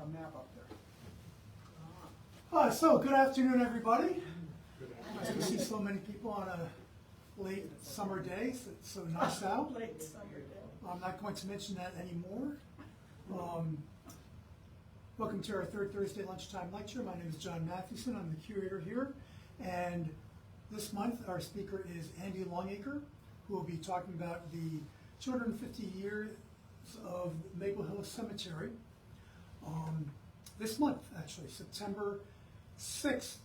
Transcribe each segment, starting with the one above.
a map up there. So good afternoon, everybody. Nice to see so many people on a late summer day. It's so nice out. Late summer day. I'm not going to mention that anymore. Welcome to our third Thursday lunchtime lecture. My name is John Mathewson. I'm the curator here. And this month our speaker is Andy Longacre, who will be talking about the 250 years of Maple Hill Cemetery. This month, actually, September 6th,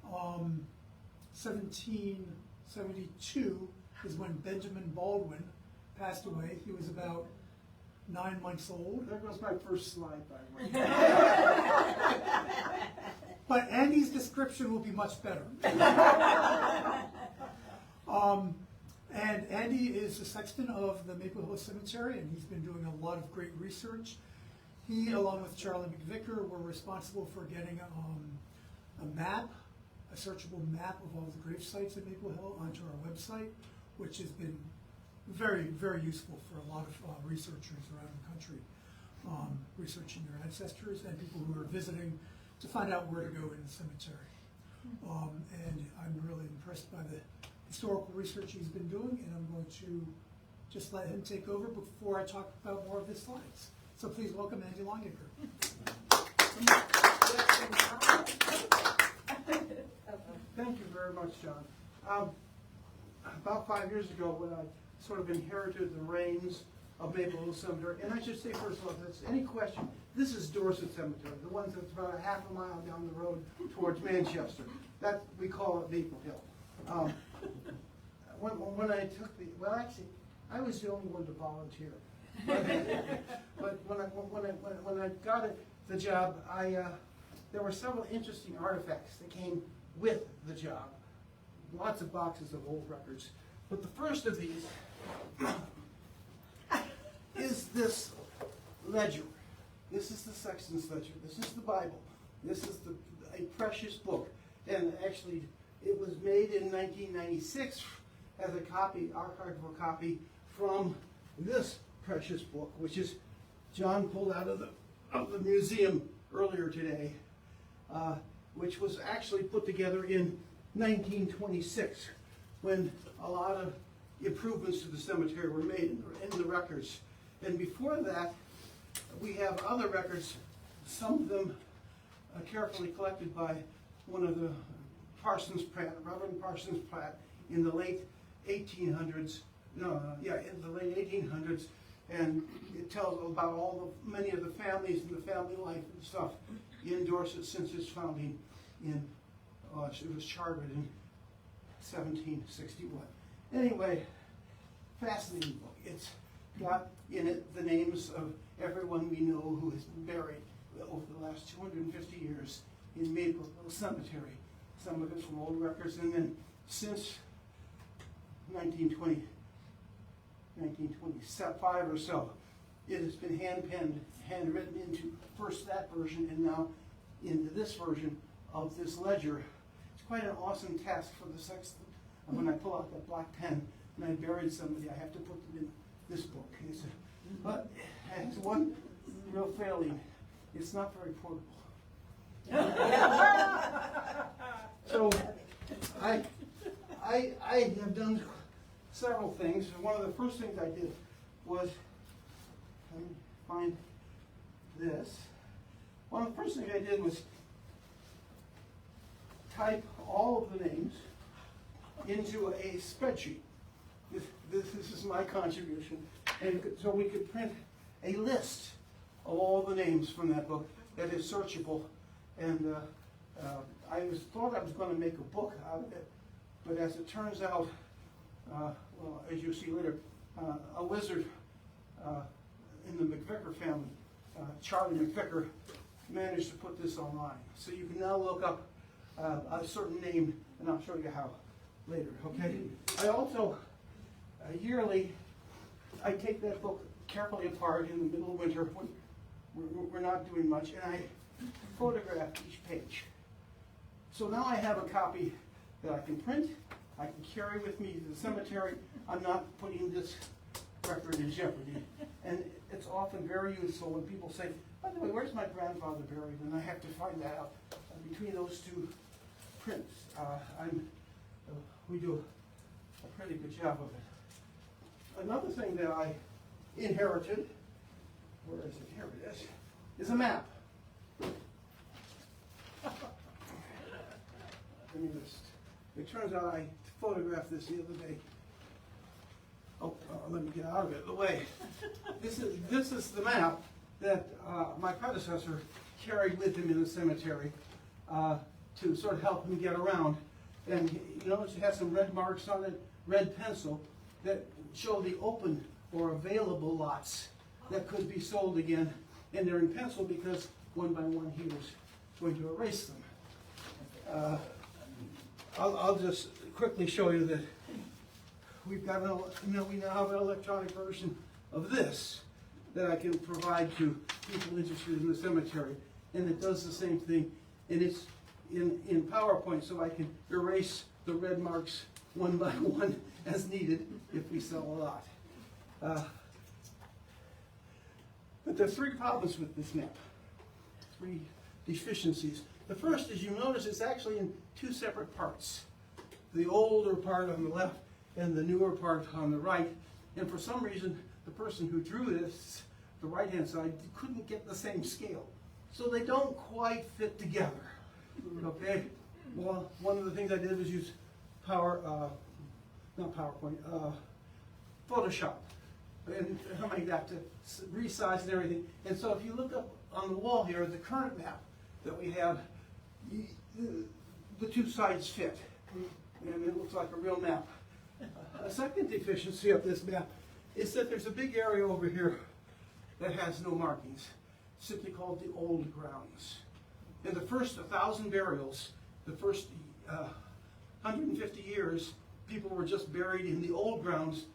1772 is when Benjamin Baldwin passed away. He was about 9 months old. There goes my first slide, by the way. But Andy's description will be much better. And Andy is the sexton of the Maple Hill Cemetery, and he's been doing a lot of great research. He, along with Charlie McVicker, were responsible for getting a map, a searchable map of all the grave sites at Maple Hill onto our website, which has been very, very useful for a lot of researchers around the country, researching their ancestors and people who are visiting to find out where to go in the cemetery. And I'm really impressed by the historical research he's been doing, and I'm going to just let him take over before I talk about more of his slides. So please welcome Andy Longacre. Thank you very much, John. About 5 years ago, when I sort of inherited the reins of Maple Hill Cemetery, and I should say first of all, if there's any question, this is Dorset Cemetery, the one that's about a half a mile down the road towards Manchester. That we call it Maple Hill. When I took the, well, actually, I was the only one to volunteer. But when I got the job, there were several interesting artifacts that came with the job. Lots of boxes of old records. But the first of these is this ledger. This is the sexton's ledger. This is the Bible. This is a precious book. And actually, it was made in 1996 as a copy, archival copy, from this precious book, which is John pulled out of the museum earlier today, which was actually put together in 1926, when a lot of improvements to the cemetery were made in the records. And before that, we have other records, some of them carefully collected by one of the Parsons Pratt, Reverend Parsons Pratt, in the late 1800s. In the late 1800s, and it tells about many of the families and the family life and stuff in Dorset since its founding in. It was chartered in 1761. Anyway, fascinating book. It's got in it the names of everyone we know who has been buried over the last 250 years in Maple Hill Cemetery. Some of it from old records, and then since 1925 or so, it has been hand-penned, handwritten into first that version and now into this version of this ledger. It's quite an awesome task for the sexton. And when I pull out that black pen and I buried somebody, I have to put them in this book. But it has one real failing. It's not very portable. So I have done several things. One of the first things I did was find this. One of the first things I did was type all of the names into a spreadsheet. This is my contribution. And so we could print a list of all the names from that book that is searchable. And I thought I was going to make a book out of it, but as it turns out, well, as you'll see later, a wizard in the McVicker family, Charlie McVicker, managed to put this online. So you can now look up a certain name, and I'll show you how later, okay? I also, yearly, I take that book carefully apart in the middle of winter when we're not doing much, and I photograph each page. So now I have a copy that I can print, I can carry with me to the cemetery. I'm not putting this record in jeopardy. And it's often very useful when people say, by the way, where's my grandfather buried? And I have to find that out between those two prints. We do a pretty good job of it. Another thing that I inherited, where is it? Here it is a map. It turns out I photographed this the other day. Oh, let me get out of it. The way. This is the map that my predecessor carried with him in the cemetery to sort of help him get around. And you notice it has some red marks on it, red pencil, that show the open or available lots that could be sold again. And they're in pencil because one by one he was going to erase them. I'll just quickly show you that we've got we now have an electronic version of this that I can provide to people interested in the cemetery, and it does the same thing, and it's in PowerPoint, so I can erase the red marks one by one as needed if we sell a lot. But there are three problems with this map, three deficiencies. The first is you notice it's actually in two separate parts. The older part on the left and the newer part on the right. And for some reason, the person who drew this, the right-hand side, couldn't get the same scale. So they don't quite fit together. Okay? Well, one of the things I did was use Photoshop. And make that to resize and everything. And so if you look up on the wall here, the current map that we have, the two sides fit. And it looks like a real map. A second deficiency of this map is that there's a big area over here that has no markings, simply called the old grounds. In the first 1,000 burials, the first 150 years, people were just buried in the old grounds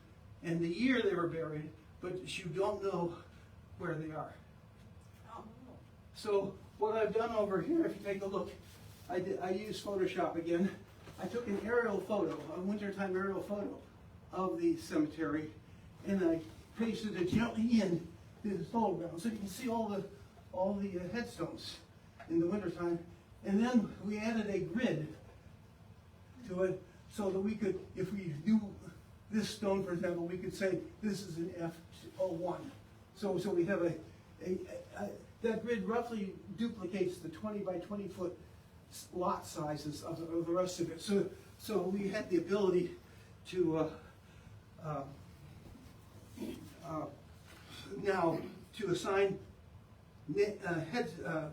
and the year they were buried, but you don't know where they are. So what I've done over here, if you take a look, I used Photoshop again. I took an aerial photo, a wintertime aerial photo of the cemetery, and I pasted it gently in the old ground, so you can see all the headstones in the wintertime. And then we added a grid to it so that we could, if we do this stone, for example, we could say this is an F01. So we have that grid roughly duplicates the 20 by 20 foot lot sizes of the rest of it. So we had the ability to now to assign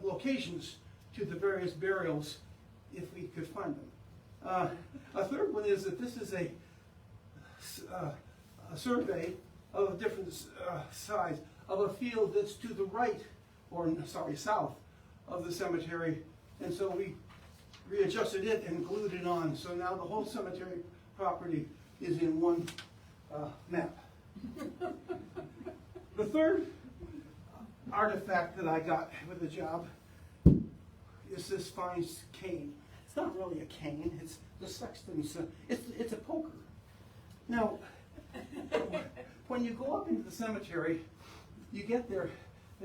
locations to the various burials if we could find them. A third one is that this is a survey of a different size of a field that's to the right, or sorry, south of the cemetery, and so we readjusted it and glued it on. So now the whole cemetery property is in one map. The third artifact that I got with the job is this fine cane. It's not really a cane, it's the sexton's, it's a poker. Now, when you go up into the cemetery, you get there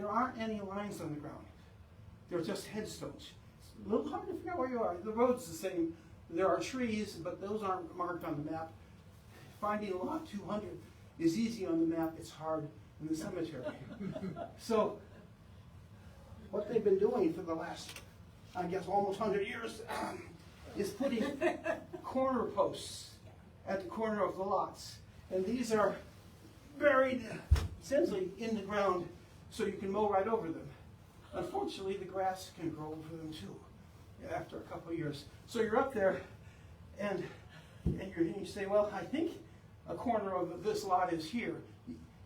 aren't any lines on the ground. They're just headstones. It's a little hard to figure out where you are. The road's the same. There are trees, but those aren't marked on the map. Finding lot 200 is easy on the map. It's hard in the cemetery. So, what they've been doing for the last, I guess, almost 100 years is putting corner posts at the corner of the lots. And these are buried essentially in the ground so you can mow right over them. Unfortunately, the grass can grow over them too after a couple of years. So you're up there and you say, well, I think a corner of this lot is here.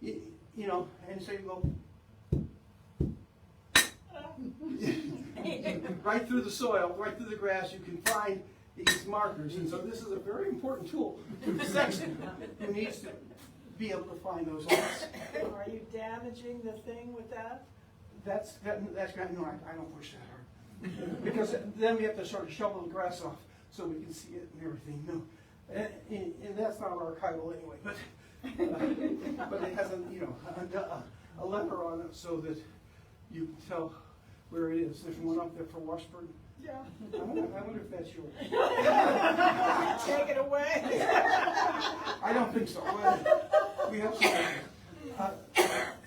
You know, and so you go right through the soil, right through the grass, you can find these markers. And so this is a very important tool to the sexton who needs to be able to find those lots. Are you damaging the thing with that? That's great. No, I don't push that hard. Because then we have to sort of shovel the grass off so we can see it and everything. No, and that's not archival anyway. But it hasn't, you know, a letter on it so that you can tell where it is. There's one up there for Washburn. Yeah. I wonder if that's yours. Take it away. I don't think so. We have some.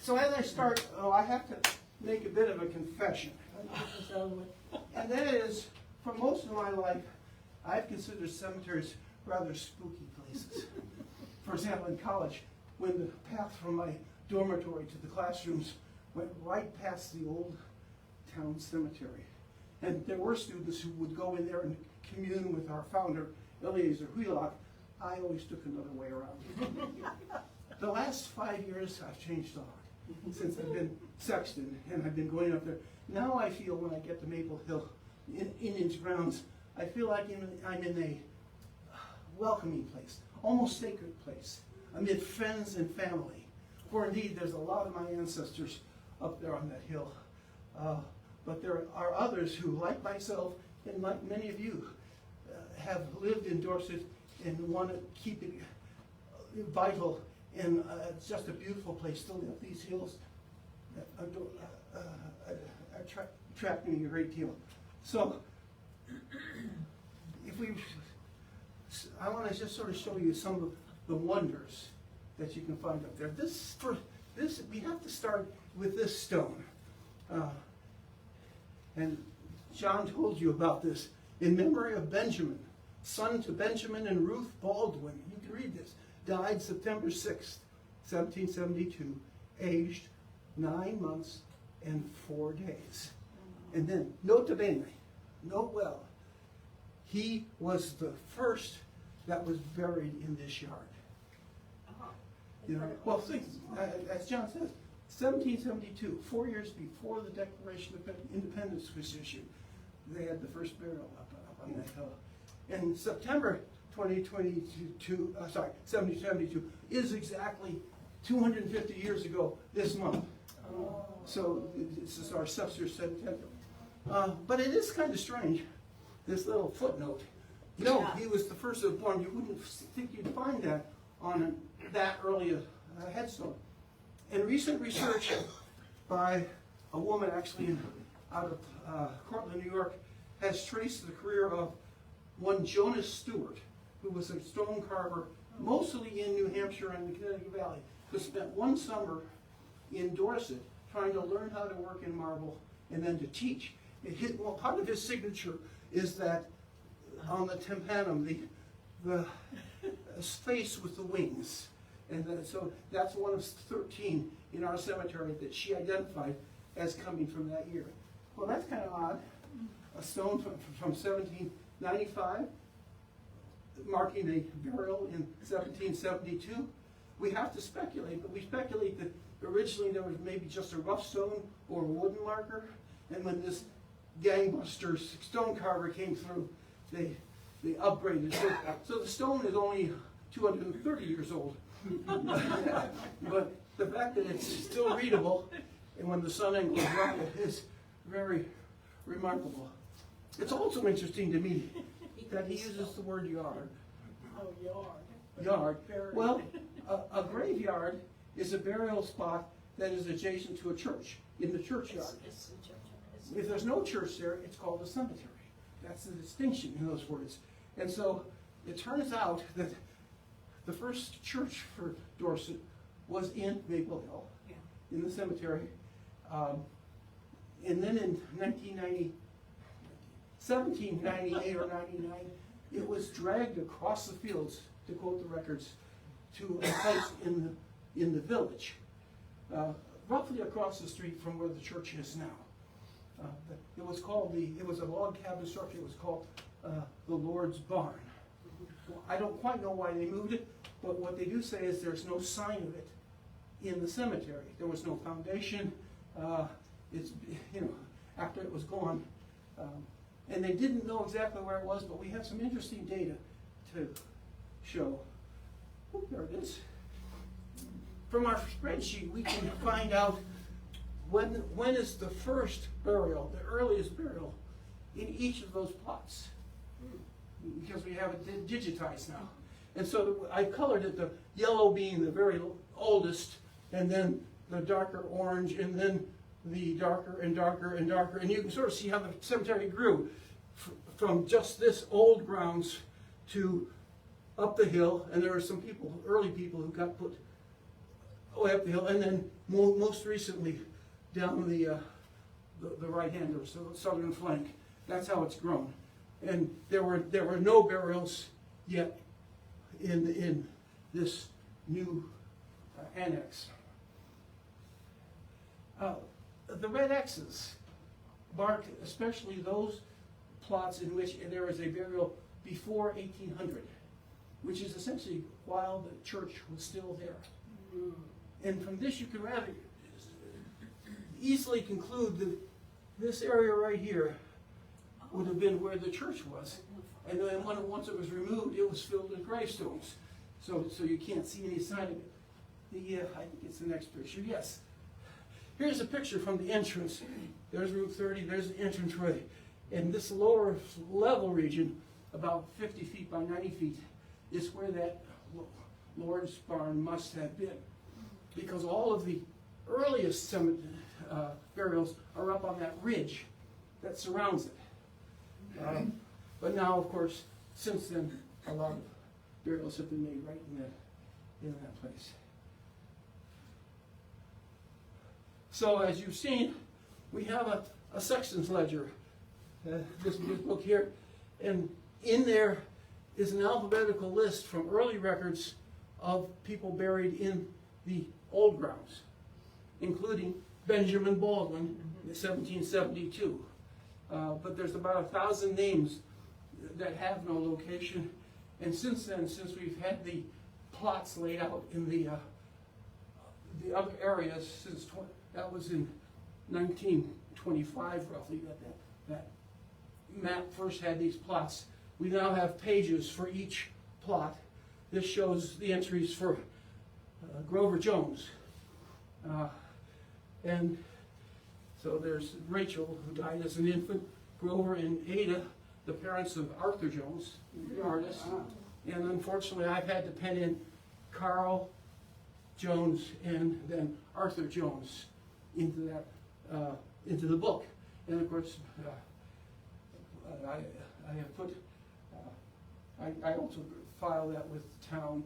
So as I start, I have to make a bit of a confession. And that is, for most of my life, I've considered cemeteries rather spooky places. For example, in college, when the path from my dormitory to the classrooms went right past the old town cemetery. And there were students who would go in there and commune with our founder, Eliezer Wheelock. I always took another way around. The last 5 years, I've changed a lot. Since I've been sexton and I've been going up there. Now I feel when I get to Maple Hill Indians grounds, I feel like I'm in a welcoming place, almost sacred place, amid friends and family. For indeed, there's a lot of my ancestors up there on that hill. But there are others who, like myself and like many of you, have lived in Dorset and want to keep it vital. And it's just a beautiful place to live. These hills attract me a great deal. So, I want to just sort of show you some of the wonders that you can find up there. We have to start with this stone. And John told you about this. In memory of Benjamin, son to Benjamin and Ruth Baldwin. You can read this. Died September 6th, 1772, aged 9 months and 4 days. And then, nota bene, note well, he was the first that was buried in this yard. You know, well, think, as John says, 1772, 4 years before the Declaration of Independence was issued, they had the first burial up on that hill. In September 1772 is exactly 250 years ago this month. So this is our sesquicentennial. But it is kind of strange, this little footnote. No, he was the first born. You wouldn't think you'd find that on that early headstone. And recent research by a woman actually out of Cortland, New York, has traced the career of one Jonas Stewart, who was a stone carver mostly in New Hampshire and the Connecticut Valley, who spent one summer in Dorset trying to learn how to work in marble and then to teach. Part of his signature is that on the tympanum, the face with the wings. And so that's one of 13 in our cemetery that she identified as coming from that year. Well, that's kind of odd. A stone from 1795, marking a burial in 1772. We have to speculate, but we speculate that originally there was maybe just a rough stone or a wooden marker, and when this gangbuster stone carver came through, they upgraded. So the stone is only 230 years old. But the fact that it's still readable, and when the sun angles right, is very remarkable. It's also interesting to me that he uses the word yard. Oh, yard. Yard. Well, a graveyard is a burial spot that is adjacent to a church, in the churchyard. If there's no church there, it's called a cemetery. That's the distinction in those words. And so it turns out that the first church for Dorset was in Maple Hill, in the cemetery. And then in 1798 or 99, it was dragged across the fields, to quote the records, to a place in the village, roughly across the street from where the church is now. It was a log cabin structure. It was called the Lord's Barn. I don't quite know why they moved it, but what they do say is there's no sign of it in the cemetery. There was no foundation. It's, after it was gone. And they didn't know exactly where it was, but we have some interesting data to show. Oh, there it is. From our spreadsheet, we can find out when is the first burial, the earliest burial, in each of those plots. Because we have it digitized now. And so I colored it, the yellow being the very oldest, and then the darker orange, and then the darker and darker and darker. And you can sort of see how the cemetery grew from just this old grounds to up the hill. And there were some people, early people, who got put way up the hill, and then most recently down the right hand or southern flank. That's how it's grown. And there were no burials yet in this new annex. The red X's mark especially those plots in which there is a burial before 1800, which is essentially while the church was still there. And from this you can rather easily conclude that this area right here would have been where the church was. And then once it was removed, it was filled with gravestones. So you can't see any sign of it. I think it's the next picture, yes. Here's a picture from the entrance. There's Route 30, there's the entranceway. And this lower level region, about 50 feet by 90 feet, is where that Lord's barn must have been. Because all of the earliest burials are up on that ridge that surrounds it. But now, of course, since then, a lot of burials have been made right in that place. So, as you've seen, we have a sexton's ledger, this book here, and in there is an alphabetical list from early records of people buried in the old grounds, including Benjamin Baldwin in 1772. But there's about 1,000 names that have no location. And since then, since we've had the plots laid out in the other areas, since that was in 1925 roughly, that map first had these plots. We now have pages for each plot. This shows the entries for Grover Jones. And so there's Rachel, who died as an infant, Grover and Ada, the parents of Arthur Jones, the artist. And unfortunately, I've had to pen in Carl Jones and then Arthur Jones into the book. And of course, I have put, I also file that with the town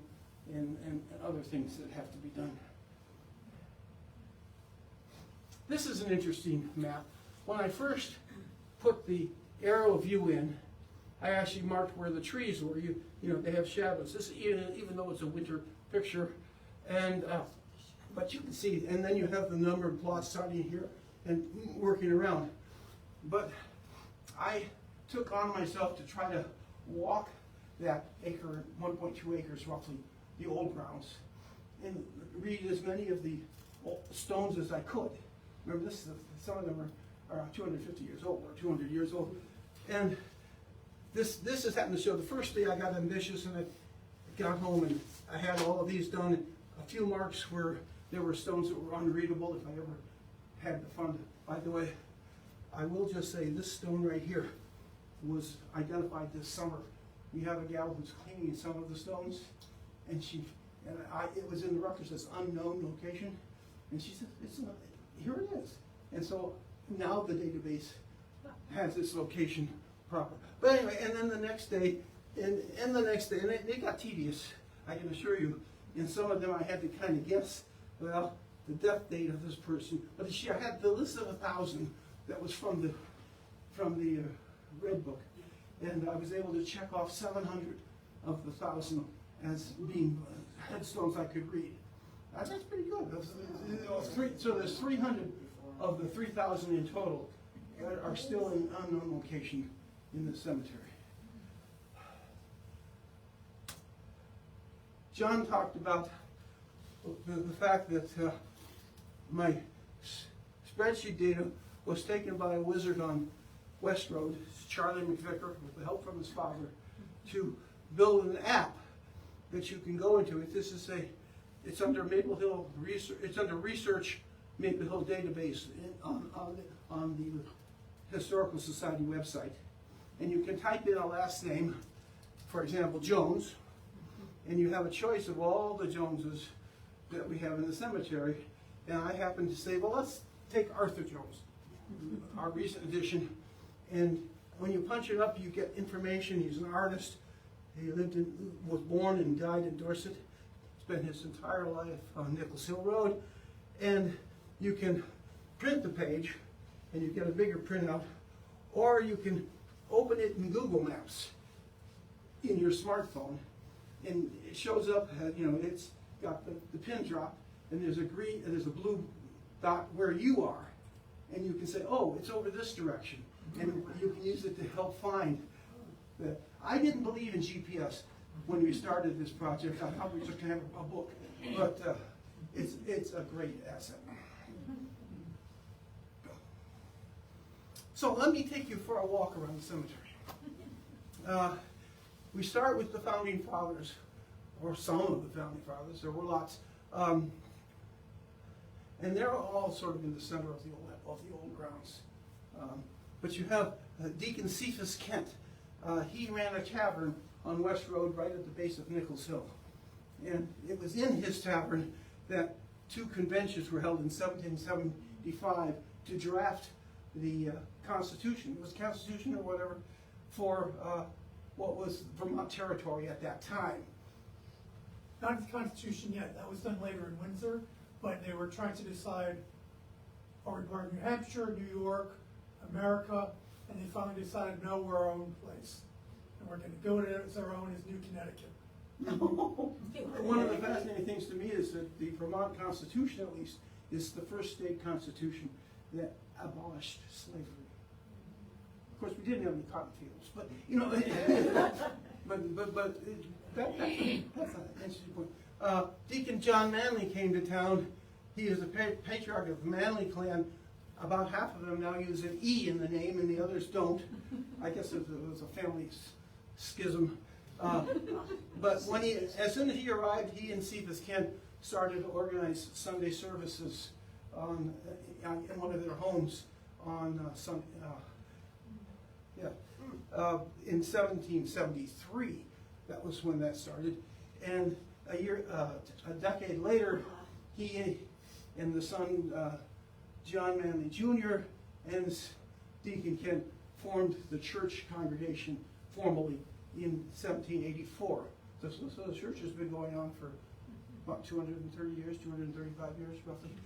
and other things that have to be done. This is an interesting map. When I first put the aerial view in, I actually marked where the trees were. You know, they have shadows. This, even though it's a winter picture, and but you can see. And then you have the numbered plots starting here and working around. But I took on myself to try to walk that 1.2 acres roughly, the old grounds, and read as many of the stones as I could. Remember, some of them are 250 years old or 200 years old. And this has happened to show. The first day I got ambitious and I got home and I had all of these done. A few marks where there were stones that were unreadable if I ever had the fun. By the way, I will just say this stone right here was identified this summer. We have a gal who's cleaning some of the stones, and it was in the records as unknown location, and she said, "It's not, here it is." And so now the database has its location proper. But anyway, and then the next day, and it got tedious, I can assure you. In some of them I had to kind of guess, well, the death date of this person. But I had the list of 1,000 that was from the Red Book. And I was able to check off 700 of the 1,000 as being headstones I could read. That's pretty good. So there's 300 of the 3,000 in total that are still in unknown location in the cemetery. John talked about the fact that my spreadsheet data was taken by a wizard on West Road, Charlie McVicker, with the help from his father, to build an app that you can go into. It's under Maple Hill Research. It's under Research Maple Hill Database on the Historical Society website, and you can type in a last name, for example, Jones, and you have a choice of all the Joneses that we have in the cemetery, And I happened to say, well, let's take Arthur Jones, our recent edition. And when you punch it up, you get information. He's an artist. He was born and died in Dorset. Spent his entire life on Nichols Hill Road. And you can print the page, and you get a bigger printout, or you can open it in Google Maps in your smartphone, and it shows up. It's got the pin drop, and there's a blue dot where you are, and you can say, oh, it's over this direction, and you can use it to help find that. I didn't believe in GPS when we started this project. I thought we just have a book, but it's a great asset. So let me take you for a walk around the cemetery. We start with the founding fathers, or some of the founding fathers. There were lots, and they're all sort of in the center of the old grounds. But you have Deacon Cephas Kent. He ran a tavern on West Road, right at the base of Nichols Hill, and it was in his tavern that two conventions were held in 1775 to draft the Constitution. It was Constitution or whatever for what was Vermont territory at that time. Not the Constitution yet. That was done later in Windsor, but they were trying to decide, are we part of New Hampshire, New York, America, and they finally decided, no, we're our own place. And we're going to go it as our own as New Connecticut. One of the fascinating things to me is that the Vermont Constitution, at least, is the first state constitution that abolished slavery. Of course, we didn't have any cotton fields, but that's an interesting point. Deacon John Manley came to town. He is the patriarch of the Manley clan. About half of them now use an E in the name, and the others don't. I guess it was a family schism. But as soon as he arrived, he and Cephas Kent started to organize Sunday services in one of their homes on in 1773. That was when that started, and a decade later, he and the son John Manley Jr. and Deacon Kent formed the church congregation formally in 1784. So the church has been going on for about 230 years, 235 years roughly.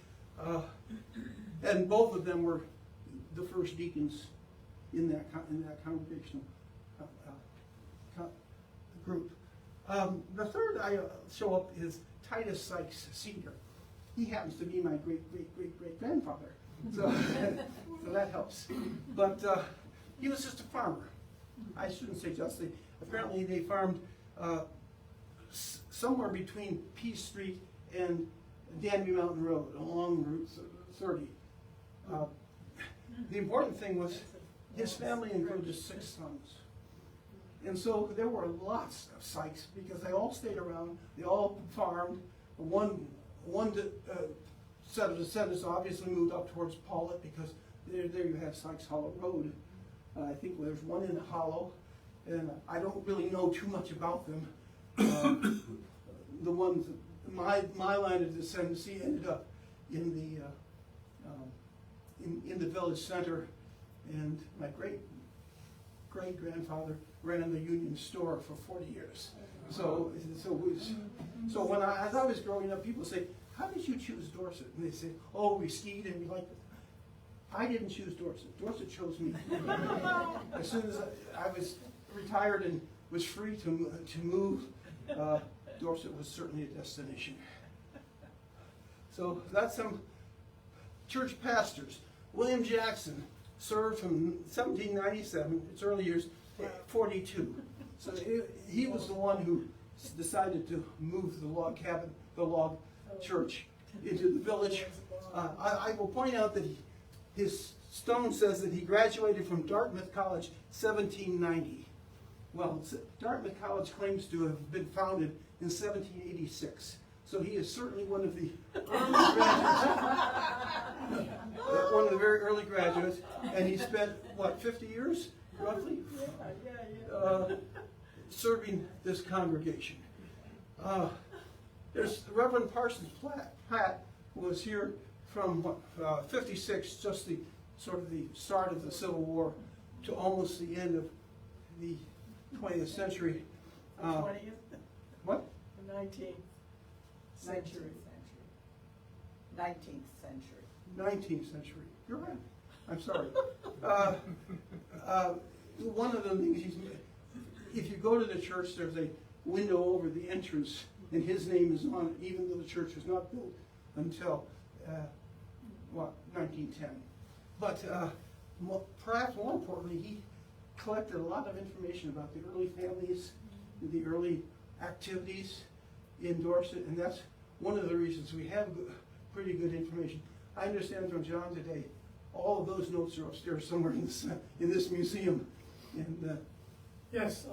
And both of them were the first deacons in that congregational group. The third I show up is Titus Sykes Sr. He happens to be my great-great-great-great-grandfather, so that helps. But he was just a farmer. I shouldn't say justly. Apparently they farmed somewhere between Peace Street and Danby Mountain Road, along Route 30. The important thing was his family included 6 sons. And so there were lots of Sykes because they all stayed around, they all farmed. One set of descendants obviously moved up towards Paulet because there you have Sykes Hollow Road. I think there's one in the Hollow, and I don't really know too much about them. The ones, my line of descendancy ended up in the village center, and my great-grandfather ran the Union store for 40 years. So when as I was growing up, people say, how did you choose Dorset? And they say, oh, we skied and we liked it. I didn't choose Dorset. Dorset chose me. As soon as I was retired and was free to move, Dorset was certainly a destination. So that's some church pastors. William Jackson served from 1797, its early years, 42. So he was the one who decided to move the log cabin, the log church, into the village. I will point out that his stone says that he graduated from Dartmouth College 1790. Well, Dartmouth College claims to have been founded in 1786. So he is certainly one of the early graduates, one of the very early graduates, and he spent, what, 50 years, roughly, serving this congregation. There's Reverend Parsons Platt, who was here from 56, just the sort of the start of the Civil War, to almost the end of the 20th century. 20th, What? the 19th century. 19th century. 19th century. You're right. I'm sorry. One of the things if you go to the church, there's a window over the entrance, and his name is on it, even though the church was not built until 1910. But perhaps more importantly, he collected a lot of information about the early families, the early activities in Dorset, and that's one of the reasons we have pretty good information. I understand from John today, all of those notes are upstairs somewhere in this museum. And Yes,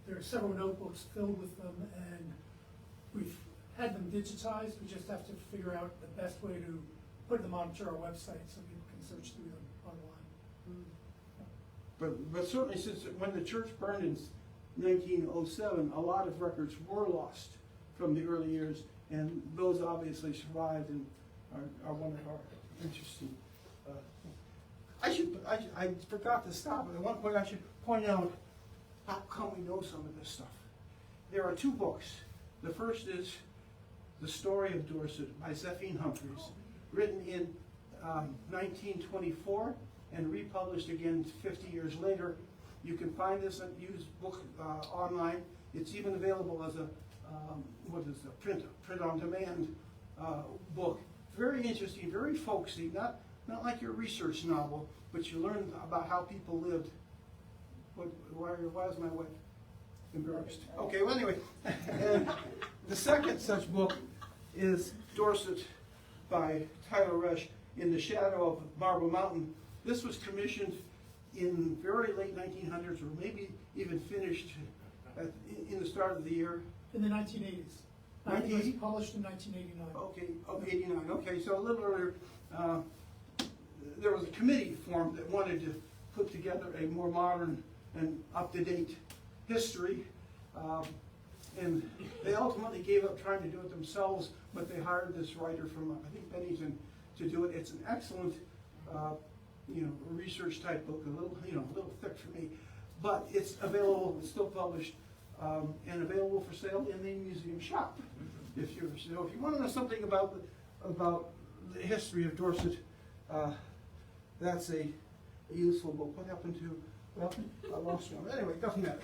there are several notebooks filled with them, and we've had them digitized. We just have to figure out the best way to put them onto our website so people can search through them online. but certainly since when the church burned in 1907, a lot of records were lost from the early years, and those obviously survived and are one of our interesting. I forgot to stop. At one point I should point out how come we know some of this stuff. There are two books. The first is The Story of Dorset by Zephine Humphreys, written in 1924 and republished again 50 years later. You can find this used book online. It's even available as a print on demand book. Very interesting, very folksy, not like your research novel, but you learn about how people lived. Why is my wife embarrassed? Okay, well anyway, and the second such book is Dorset by Tyler Rush, In the Shadow of Marble Mountain. This was commissioned in very late 1900s, or maybe even finished in the start of the year. In the 1980s. I think it was published in 1989. Okay, of 89. Okay, so a little earlier, there was a committee formed that wanted to put together a more modern and up-to-date history. And they ultimately gave up trying to do it themselves, but they hired this writer from, I think, Bennington to do it. It's an excellent, research type book, a little thick for me, but it's available, it's still published, and available for sale in the museum shop. If you want to know something about the history of Dorset, that's a useful book. What happened to? Well, I lost one. Anyway, it doesn't matter.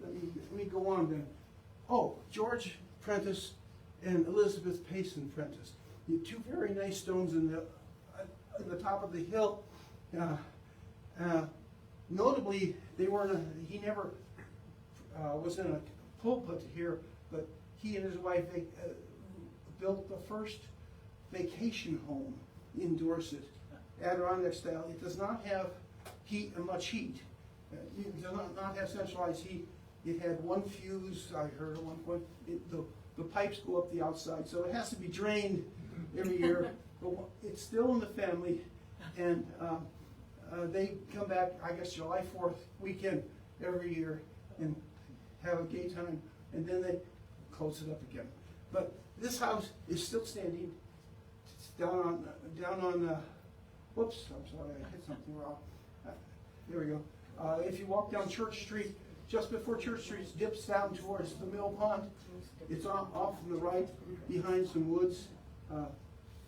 Let me go on then. Oh, George Prentice and Elizabeth Payson Prentice. The two very nice stones in the top of the hill. Notably, he never was in a pulpit here, but he and his wife built the first vacation home in Dorset, Adirondack style. It does not have much heat. It does not have centralized heat. It had one fuse, I heard at one point. The pipes go up the outside, so it has to be drained every year. But it's still in the family, and they come back, I guess, July 4th weekend every year and have a gay time, and then they close it up again. But this house is still standing. It's down on whoops, I'm sorry, I hit something wrong. There we go. If you walk down Church Street, just before Church Street dips down towards the mill pond, it's off on the right behind some woods.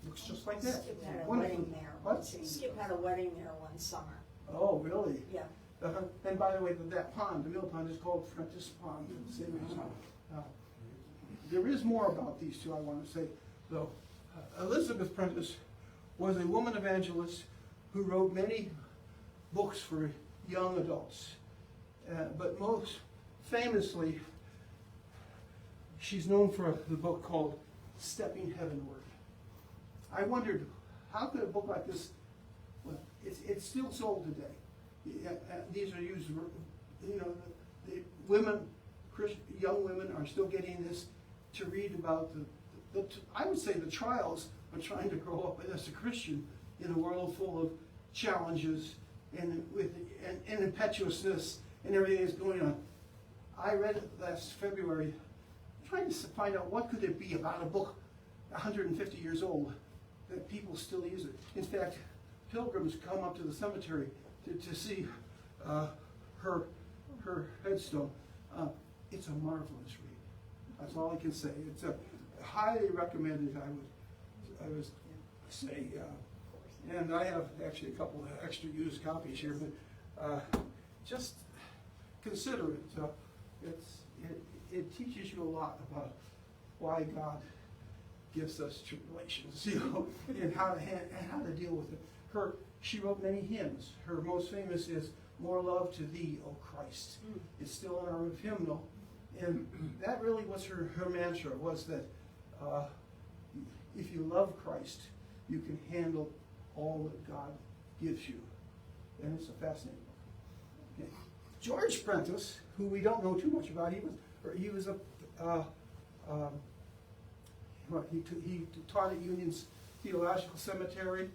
Looks just like that. Skip had a Wonderful. wedding there. What? Skip had a wedding there one summer. Oh, really? Yeah. And by the way, that pond, the mill pond, is called Prentice Pond. Same reason. There is more about these two I want to say, though. Elizabeth Prentice was a woman evangelist who wrote many books for young adults. But most famously, she's known for the book called Stepping Heavenward. I wondered, how could a book like this, well, it's still sold today. These are used, the women, young women are still getting this to read about I would say the trials of trying to grow up as a Christian in a world full of challenges and impetuousness and everything that's going on. I read it last February, trying to find out what could it be about a book 150 years old that people still use it. In fact, pilgrims come up to the cemetery to see her headstone. It's a marvelous read. That's all I can say. It's a highly recommended, I would say. And I have actually a couple of extra used copies here, but just consider it. It teaches you a lot about why God gives us tribulations, and how to deal with it. She wrote many hymns. Her most famous is "More Love to Thee, O Christ." It's still in our hymnal, and that really was her mantra. Was that if you love Christ, you can handle all that God gives you, and it's a fascinating book. Okay. George Prentice, who we don't know too much about, he taught at Union's Theological Seminary,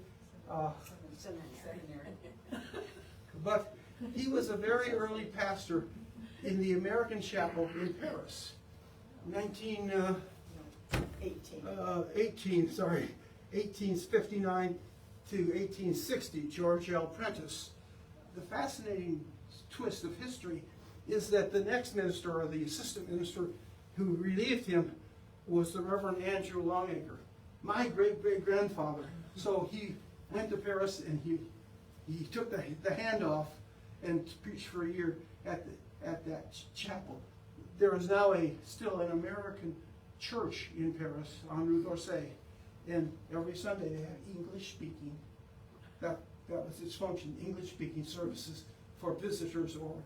but he was a very early pastor in the American Chapel in Paris, 1859 to 1860. George L. Prentice. The fascinating twist of history is that the next minister, or the assistant minister, who relieved him was the Reverend Andrew Longacre, my great-great-grandfather. So he went to Paris and he took the hand off and preached for a year at that chapel. There is now still an American church in Paris on Rue d'Orsay, and every Sunday they have English speaking. That was its function, English speaking services for visitors or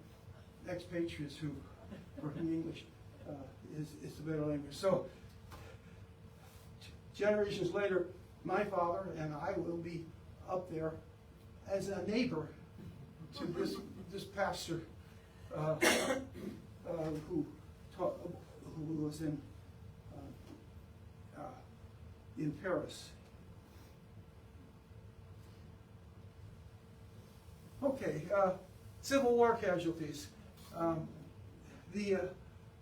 expatriates for whom English is the better language. So generations later, my father and I will be up there as a neighbor to this pastor who was in Paris. Okay, Civil War casualties.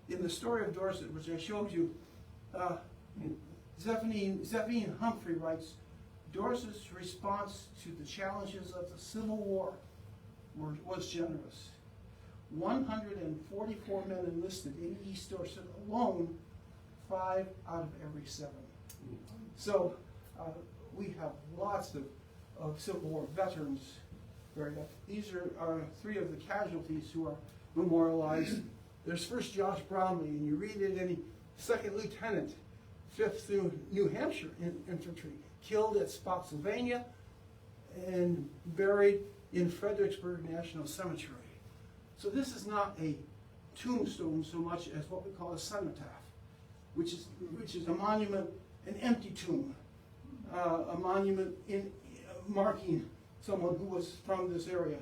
In the story of Dorset, which I showed you, Zephine Humphrey writes, Dorset's response to the challenges of the Civil War was generous. 144 men enlisted in East Dorset alone, 5 out of every 7. So we have lots of Civil War veterans. These are 3 of the casualties who are memorialized. There's first Josh Brownlee, and you read it, any 2nd Lieutenant, 5th New Hampshire Infantry, killed at Spotsylvania and buried in Fredericksburg National Cemetery. So this is not a tombstone so much as what we call a cenotaph, which is a monument, an empty tomb, a monument marking someone who was from this area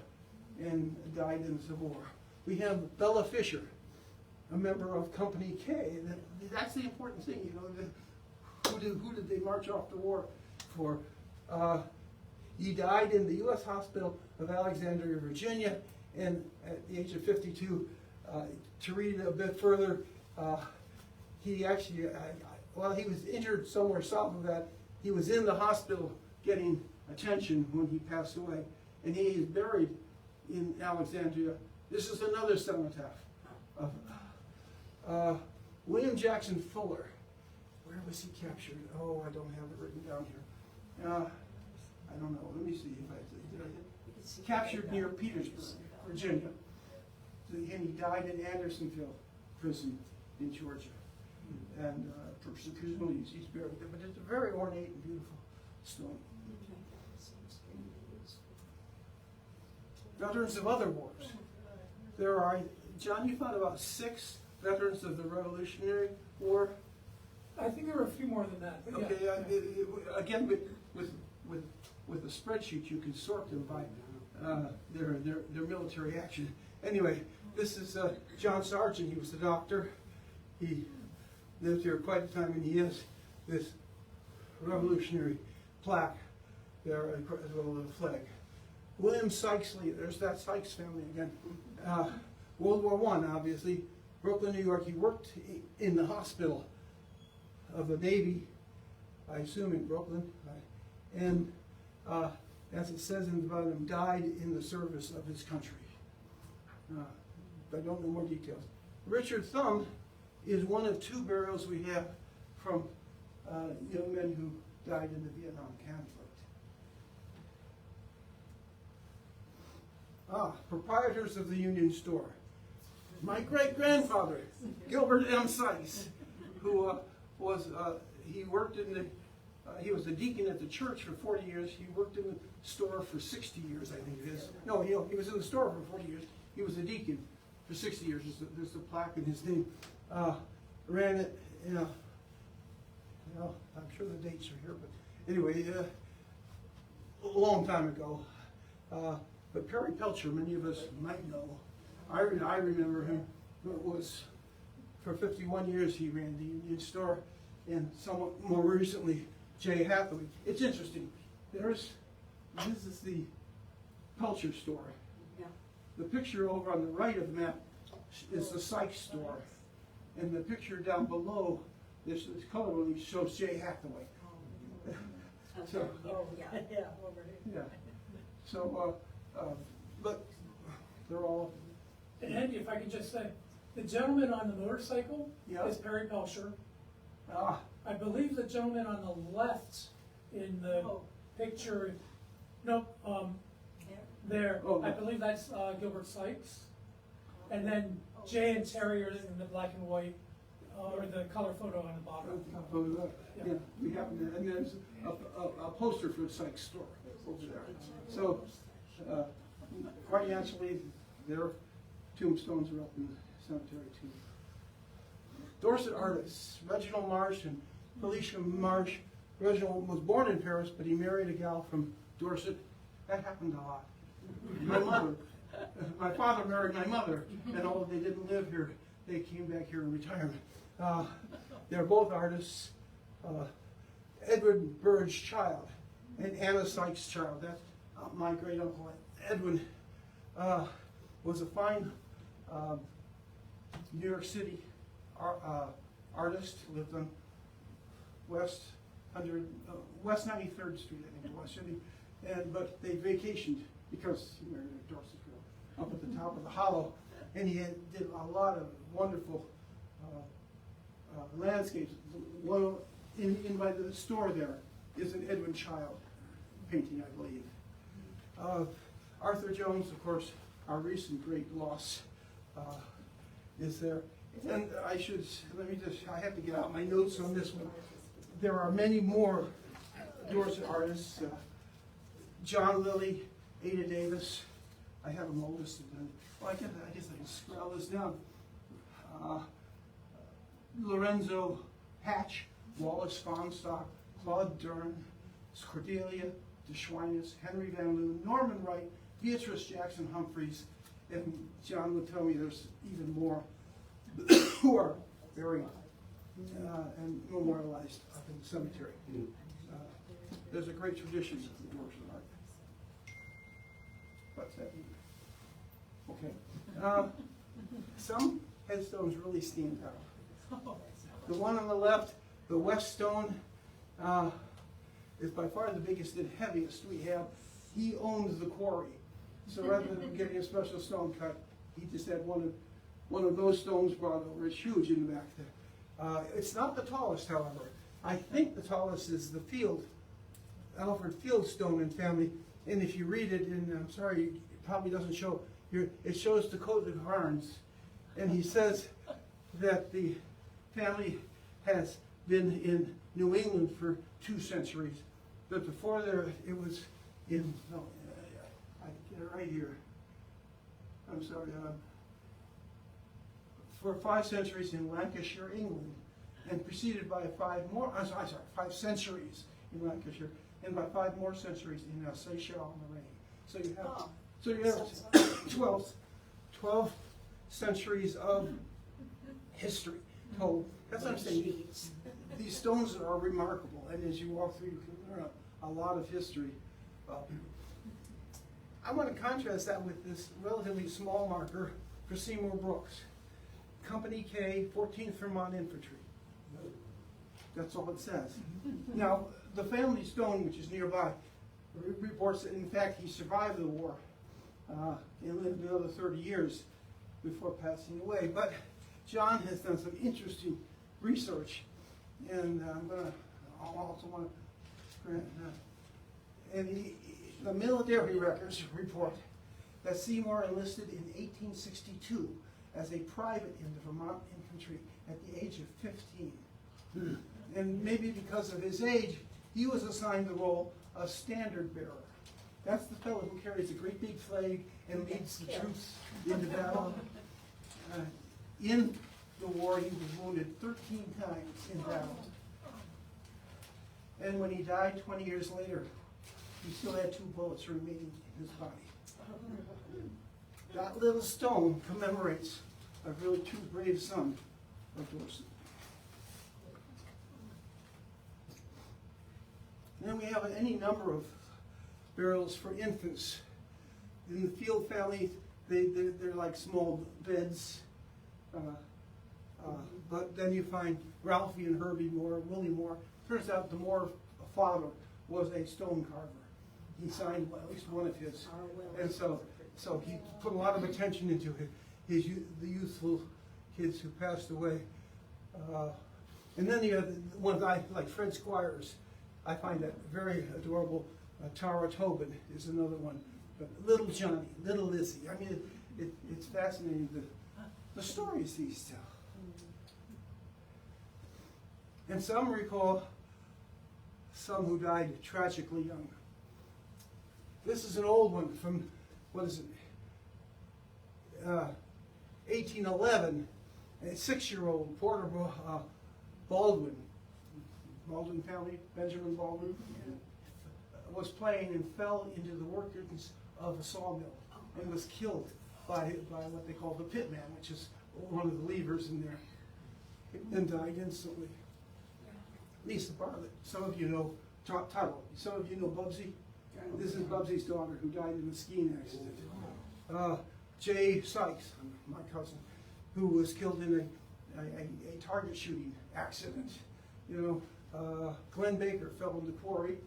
and died in the Civil War. We have Bella Fisher, a member of Company K. That's the important thing, who did they march off the war for? He died in the U.S. Hospital of Alexandria, Virginia, and at the age of 52, to read a bit further, he actually, while he was injured somewhere south of that, he was in the hospital getting attention when he passed away, and he is buried in Alexandria. This is another cenotaph of William Jackson Fuller. Where was he captured? Oh, I don't have it written down here. I don't know. Let me see if did I captured near Petersburg, Virginia, and he died in Andersonville prison in Georgia, and presumably he's buried there. But it's a very ornate and beautiful stone. Veterans of other wars. There are, John, you found about 6 veterans of the Revolutionary War. I think there are a few more than that. But Okay, yeah. again, with a spreadsheet, you can sort them by their military action. Anyway, this is John Sargent. He was a doctor. He lived here quite a time, and he has this Revolutionary plaque there as well as a flag. William Sykes Lee, there's that Sykes family again. World War I, obviously. Brooklyn, New York. He worked in the hospital of the Navy, I assume in Brooklyn, and as it says in the volume, died in the service of his country. I don't know more details. Richard Thumb is one of two burials we have from young men who died in the Vietnam conflict. Proprietors of the Union Store. My great-grandfather, Gilbert M. Sykes, who he worked in the, he was a deacon at the church for 40 years. He worked in the store for 60 years, I think it is. No, he was in the store for 40 years. He was a deacon for 60 years. There's a plaque in his name. Ran it, I'm sure the dates are here, but anyway, a long time ago. But Perry Pelcher, many of us might know. I remember him. It was for 51 years he ran the Union Store, and somewhat more recently, Jay Hathaway. It's interesting. This is the Pelcher store. Yeah. The picture over on the right of the map is the Sykes store, and the picture down below, this color really shows Jay Hathaway. So, Oh, Yeah. yeah, over here. yeah. So, but they're all. And Andy, if I could just say, the gentleman on the motorcycle Yeah. is Perry Pelcher. Ah, I believe the gentleman on the left in the Oh. picture, no, there, Oh. I believe that's Gilbert Sykes. And then Jay and Terry are in the black and white, or the color photo on the bottom. yeah, we have, and there's a poster for the Sykes store over there. So, quite naturally, their tombstones are up in the cemetery too. Dorset artists, Reginald Marsh and Felicia Marsh. Reginald was born in Paris, but he married a gal from Dorset. That happened a lot. My mother, my father married my mother, and although they didn't live here, they came back here in retirement. They're both artists. Edward Bird's child and Anna Sykes' child. That's my great uncle Edwin. Was a fine New York City artist. Lived on West 93rd Street, I think, West City. But they vacationed because he married a Dorset girl up at the top of the hollow, and he did a lot of wonderful landscapes. One in by the store there is an Edwin Child painting, I believe. Arthur Jones, of course, our recent great loss, is there. And I have to get out my notes on this one. There are many more Dorset artists. John Lilly, Ada Davis. I have them all listed. Well, I guess I can scroll this down. Lorenzo Hatch, Wallace Fonstock, Claude Dern, Cordelia de Schweinitz, Henry Van Loon, Norman Wright, Beatrice Jackson Humphreys, and John would tell me there's even more who are buried and memorialized up in the cemetery. There's a great tradition of the Dorset art. What's that mean? Okay. Some headstones really stand out. The one on the left, the West Stone, is by far the biggest and heaviest we have. He owns the quarry. So rather than getting a special stone cut, he just had one of those stones brought over. It's huge in the back there. It's not the tallest, however. I think the tallest is the Alfred Fieldstone and family. And if you read it, and I'm sorry, it probably doesn't show here, it shows Dakota Carnes. And he says that the family has been in New England for 2 centuries. But before there, it was in, no, I get it right here. I'm sorry. For 5 centuries in Lancashire, England, and preceded by 5 centuries in Lancashire, and by 5 more centuries in Alsatia-Lorraine. So you have 12 centuries of history told. That's what I'm saying. These stones are remarkable, and as you walk through, you can learn a lot of history. I want to contrast that with this relatively small marker for Seymour Brooks. Company K, 14th Vermont Infantry. That's all it says. Now, the family stone, which is nearby, reports that in fact he survived the war and lived another 30 years before passing away. But John has done some interesting research, and I also want to and the military records report that Seymour enlisted in 1862 as a private in the Vermont Infantry at the age of 15. And maybe because of his age, he was assigned the role of standard bearer. That's the fellow who carries a great big flag and leads the troops into battle. In the war, he was wounded 13 times in battle. And when he died 20 years later, he still had 2 bullets remaining in his body. That little stone commemorates a really true brave son of Dorset. Then we have any number of burials for infants. In the Field family, they're like small beds. But then you find Ralphie and Herbie Moore, Willie Moore. Turns out the Moore father was a stone carver. He signed at least one of his. And so he put a lot of attention into the youthful kids who passed away. And then you have the ones like Fred Squires. I find that very adorable. Tara Tobin is another one. But Little Johnny, Little Lizzie. I mean, it's fascinating the stories these tell. And some recall some who died tragically young. This is an old one from, what is it, 1811. A 6-year-old Porter Baldwin family, Benjamin Baldwin, was playing and fell into the workings of a sawmill and was killed by what they call the pit man, which is one of the levers in there, and died instantly. Lisa Bartlett, some of you know Tuttle, some of you know Bubsy. This is Bubsy's daughter who died in a skiing accident. Jay Sykes, my cousin, who was killed in a target shooting accident. You know, Glenn Baker fell in the quarry,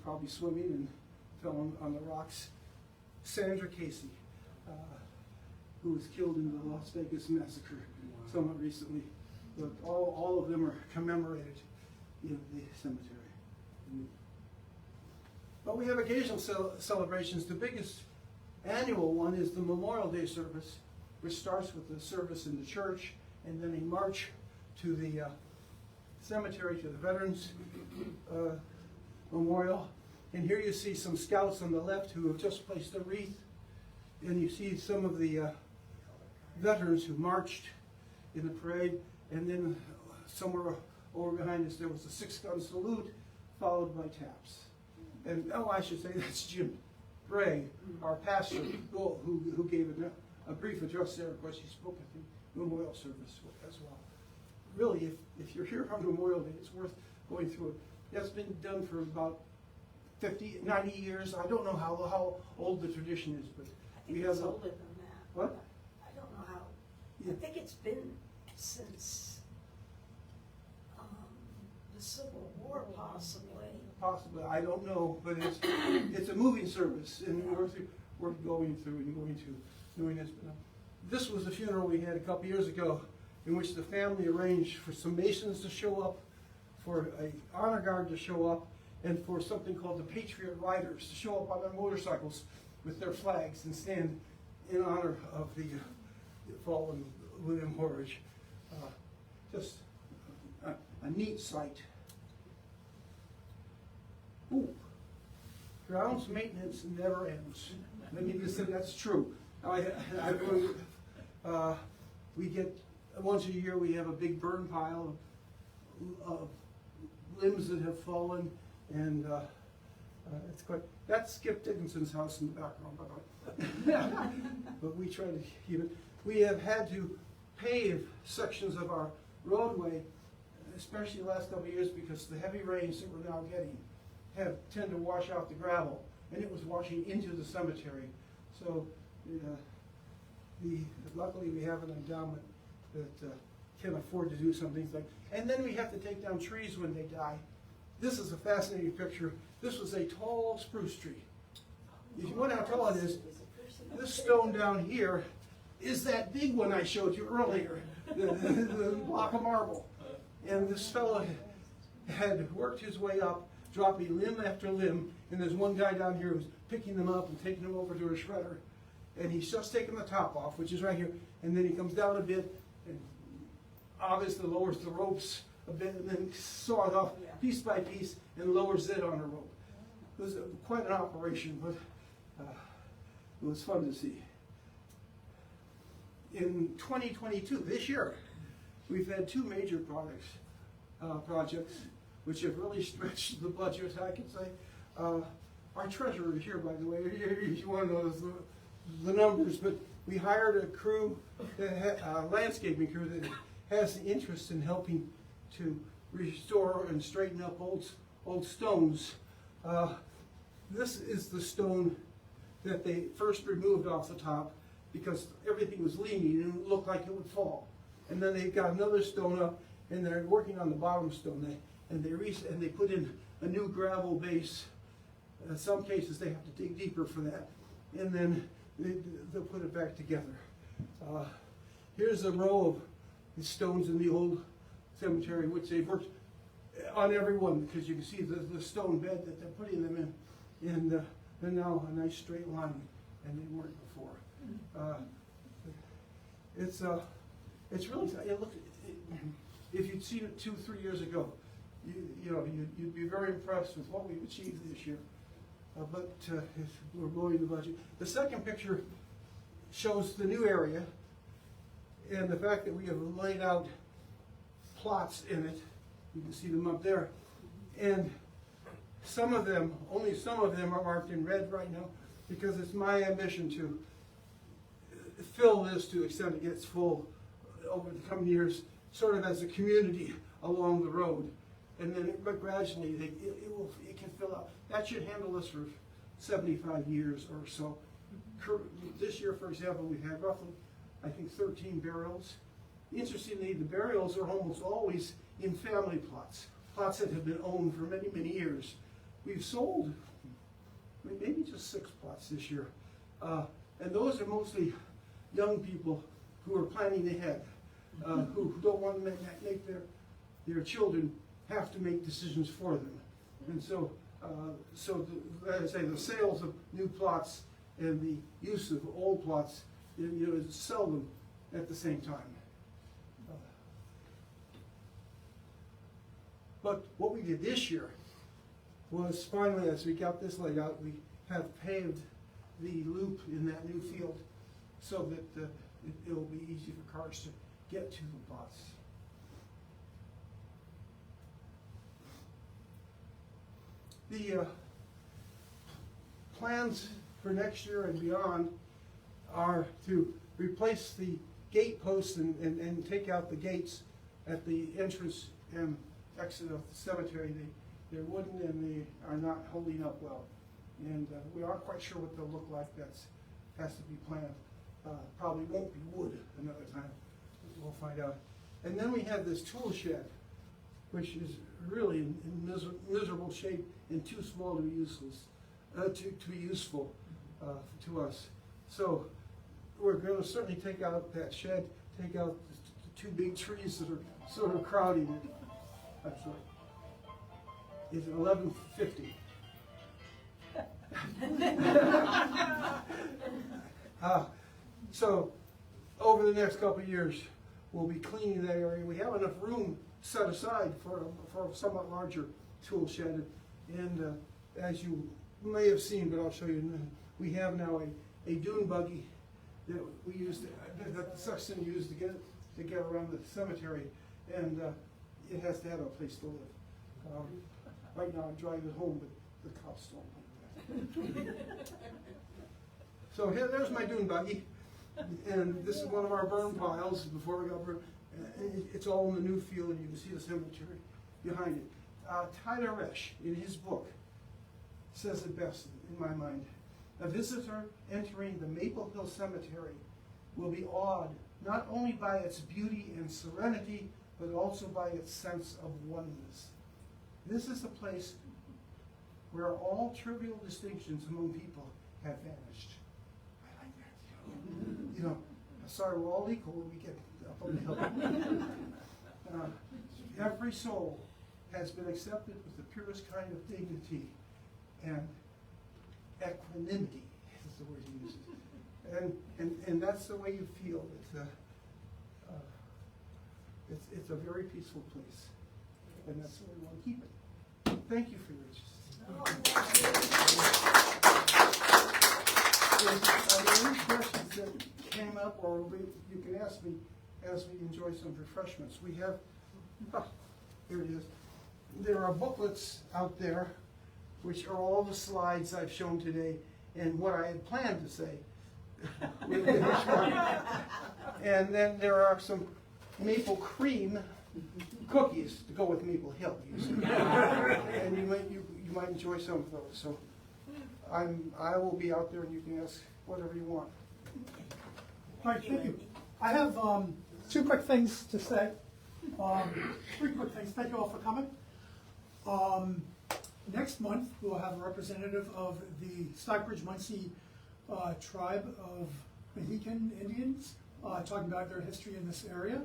probably swimming, and fell on the rocks. Sandra Casey, who was killed in the Las Vegas massacre somewhat recently. But all of them are commemorated in the cemetery. But we have occasional celebrations. The biggest annual one is the Memorial Day service, which starts with the service in the church and then a march to the cemetery, to the Veterans Memorial. And here you see some scouts on the left who have just placed a wreath. And you see some of the veterans who marched in the parade. And then somewhere over behind us, there was a 6-gun salute, followed by taps. And I should say that's Jim Bray, our pastor, who gave a brief address there. Of course, he spoke at the memorial service as well. Really, if you're here on Memorial Day, it's worth going through it. That's been done for about 50, 90 years. I don't know how old the tradition is, but I think it's older than that. What? I don't know how. Yeah. I think it's been since the Civil War, possibly. Possibly, I don't know, but it's a moving service, and we're going through and going to doing this. But this was a funeral we had a couple years ago, in which the family arranged for some Masons to show up, for a honor guard to show up, and for something called the Patriot Riders to show up on their motorcycles with their flags and stand in honor of the fallen William Horridge. Just a neat sight. Ooh, grounds maintenance never ends. Let me just say that's true. We get, once a year we have a big burn pile of limbs that have fallen, and it's quite, that's Skip Dickinson's house in the background, by the way. But we try to keep it. We have had to pave sections of our roadway, especially the last couple of years, because the heavy rains that we're now getting tend to wash out the gravel, and it was washing into the cemetery. So luckily we have an endowment that can afford to do some things like, and then we have to take down trees when they die. This is a fascinating picture. This was a tall spruce tree. If you wonder how tall it is, this stone down here is that big one I showed you earlier, the block of marble. And this fellow had worked his way up, dropping limb after limb, and there's one guy down here who's picking them up and taking them over to a shredder. And he's just taking the top off, which is right here, and then he comes down a bit and obviously lowers the ropes a bit and then saws off piece by piece and lowers it on a rope. It was quite an operation, but it was fun to see. In 2022, this year, we've had two major projects which have really stretched the budget, I can say. Our treasurer is here, by the way, if you want to know the numbers, but we hired a crew, a landscaping crew that has the interest in helping to restore and straighten up old stones. This is the stone that they first removed off the top because everything was leaning and it looked like it would fall. And then they got another stone up and they're working on the bottom stone. And they put in a new gravel base. In some cases they have to dig deeper for that. And then they'll put it back together. Here's a row of the stones in the old cemetery, which they've worked on every one, because you can see the stone bed that they're putting them in, and they're now a nice straight line, and they weren't before. It's really, if you'd seen it 2-3 years ago, you'd be very impressed with what we've achieved this year. But we're blowing the budget. The second picture shows the new area and the fact that we have laid out plots in it. You can see them up there. And some of them, only some of them are marked in red right now because it's my ambition to fill this to the extent it gets full over the coming years, sort of as a community along the road. And then but gradually it can fill out. That should handle us for 75 years or so. This year, for example, we had roughly, I think, 13 burials. Interestingly, the burials are almost always in family plots, plots that have been owned for many, many years. We've sold maybe just 6 plots this year. And those are mostly young people who are planning ahead, who don't want to make their children have to make decisions for them. And so, as I say, the sales of new plots and the use of old plots, is seldom at the same time. But what we did this year was finally, as we got this laid out, we have paved the loop in that new field so that it'll be easy for cars to get to the plots. The plans for next year and beyond are to replace the gate posts and take out the gates at the entrance and exit of the cemetery. They're wooden and they are not holding up well. And we aren't quite sure what they'll look like. That has to be planned. Probably won't be wood another time. We'll find out. And then we have this tool shed, which is really in miserable shape and too small to be useless, to be useful to us. So we're going to certainly take out that shed, take out the 2 big trees that are sort of crowding it. I'm sorry. It's 11:50. So over the next couple of years, we'll be cleaning that area. We have enough room set aside for a somewhat larger tool shed. And as you may have seen, but I'll show you, we have now a dune buggy that we used, that the sexton used to get around the cemetery, and it has to have a place to live. Right now I drive it home, but the cops don't like that. So there's my dune buggy, and this is one of our burn piles before we got burned. It's all in the new field, and you can see the cemetery behind it. Tyler Resch, in his book, says it best in my mind. A visitor entering the Maple Hill Cemetery will be awed not only by its beauty and serenity, but also by its sense of oneness. This is a place where all trivial distinctions among people have vanished. I like that. You know, sorry, we're all equal when we get up on the hill. Every soul has been accepted with the purest kind of dignity and equanimity, is the word he uses. And that's the way you feel. It's a very peaceful place, and that's where we want to keep it. Thank you for your interest. Are there any questions that came up, or you can ask me as we enjoy some refreshments? We have, here it is. There are booklets out there, which are all the slides I've shown today, and what I had planned to say. And then there are some maple cream cookies to go with Maple Hill, you see. And you might enjoy some of those. So I will be out there, and you can ask whatever you want. All right, thank you. I have two quick things to say. Three quick things. Thank you all for coming. Next month, we'll have a representative of the Stockbridge-Muncie tribe of Mohican Indians talking about their history in this area.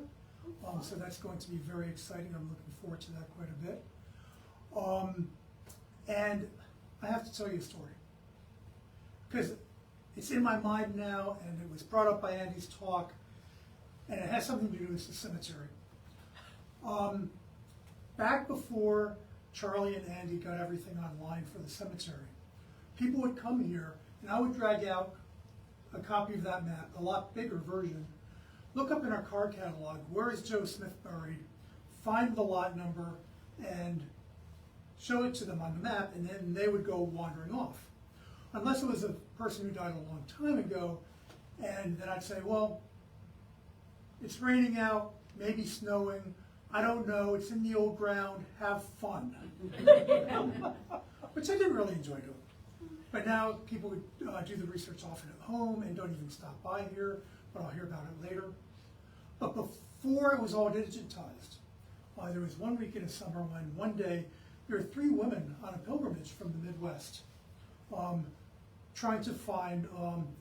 So that's going to be very exciting. I'm looking forward to that quite a bit. And I have to tell you a story, because it's in my mind now, and it was brought up by Andy's talk, and it has something to do with the cemetery. Back before Charlie and Andy got everything online for the cemetery, people would come here, and I would drag out a copy of that map, a lot bigger version, look up in our card catalog, where is Joe Smith buried, find the lot number, and show it to them on the map, and then they would go wandering off. Unless it was a person who died a long time ago, and then I'd say, well, it's raining out, maybe snowing, I don't know, it's in the old ground, have fun. Which I didn't really enjoy doing. But now people would do the research often at home and don't even stop by here, but I'll hear about it later. But before it was all digitized, there was one week in the summer when one day there were 3 women on a pilgrimage from the Midwest trying to find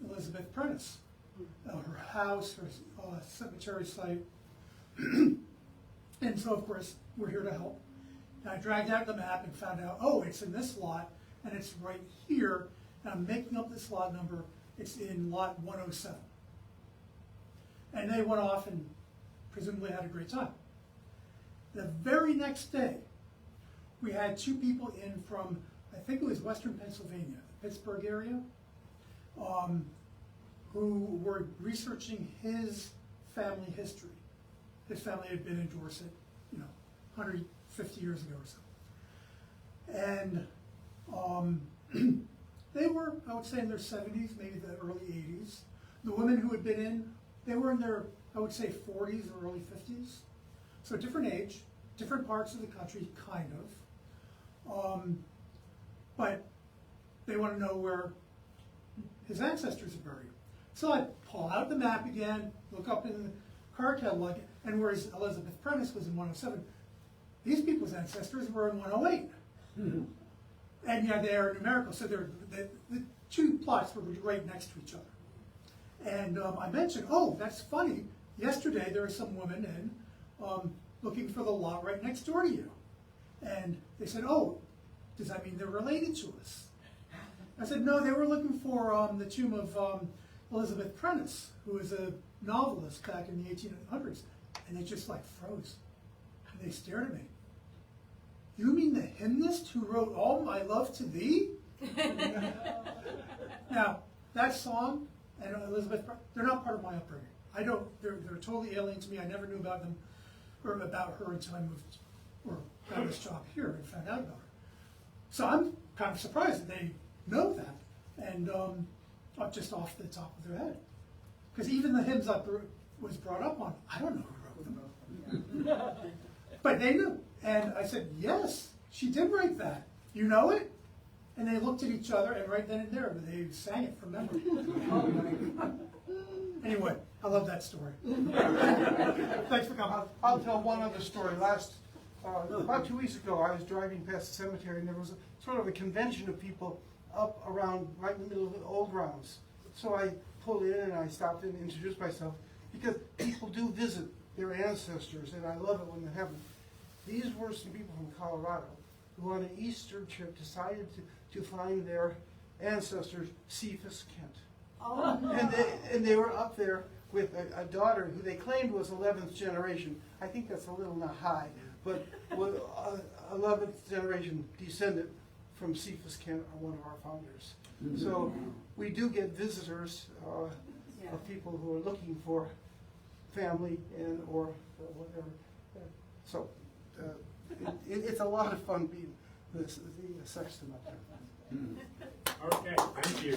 Elizabeth Prentice, her house, her cemetery site. And so, of course, we're here to help. And I dragged out the map and found out, oh, it's in this lot, and it's right here, and I'm making up this lot number, it's in lot 107. And they went off and presumably had a great time. The very next day, we had 2 people in from, I think it was Western Pennsylvania, the Pittsburgh area, who were researching his family history. His family had been in Dorset, 150 years ago or so. And they were, I would say, in their 70s, maybe the early 80s. The women who had been in, they were in their, I would say, 40s or early 50s. So different age, different parts of the country, kind of. But they want to know where his ancestors are buried. So I pull out the map again, look up in the card catalog, and whereas Elizabeth Prentice was in 107, these people's ancestors were in 108. Mm-hmm. And yeah, they are numerical, so the 2 plots were right next to each other. And I mentioned, oh, that's funny, yesterday there was some women in looking for the lot right next door to you. And they said, oh, does that mean they're related to us? I said, no, they were looking for the tomb of Elizabeth Prentice, who was a novelist back in the 1800s. And they just like froze. And they stared at me. You mean the hymnist who wrote All My Love to Thee? Now, that song and Elizabeth, they're not part of my upbringing. They're totally alien to me. I never knew about them or about her until I moved or got this job here and found out about her. So I'm kind of surprised that they know that and just off the top of their head. Because even the hymns I was brought up on, I don't know who wrote them. But they knew. And I said, yes, she did write that. You know it? And they looked at each other, and right then and there, they sang it from memory. Anyway, I love that story. Thanks for coming. I'll tell one other story. About 2 weeks ago, I was driving past the cemetery, and there was sort of a convention of people up around, right in the middle of the old grounds. So I pulled in and I stopped in and introduced myself, because people do visit their ancestors, and I love it when that happens. These were some people from Colorado who on an Easter trip decided to find their ancestors, Cephas Kent. Oh, And they were up there with a daughter who they claimed was 11th generation. I think that's a little not high, but 11th generation descendant from Cephas Kent, one of our founders. So we do get visitors Yeah. of people who are looking for family and or whatever. So it's a lot of fun being the sexton up there. Okay, thank you.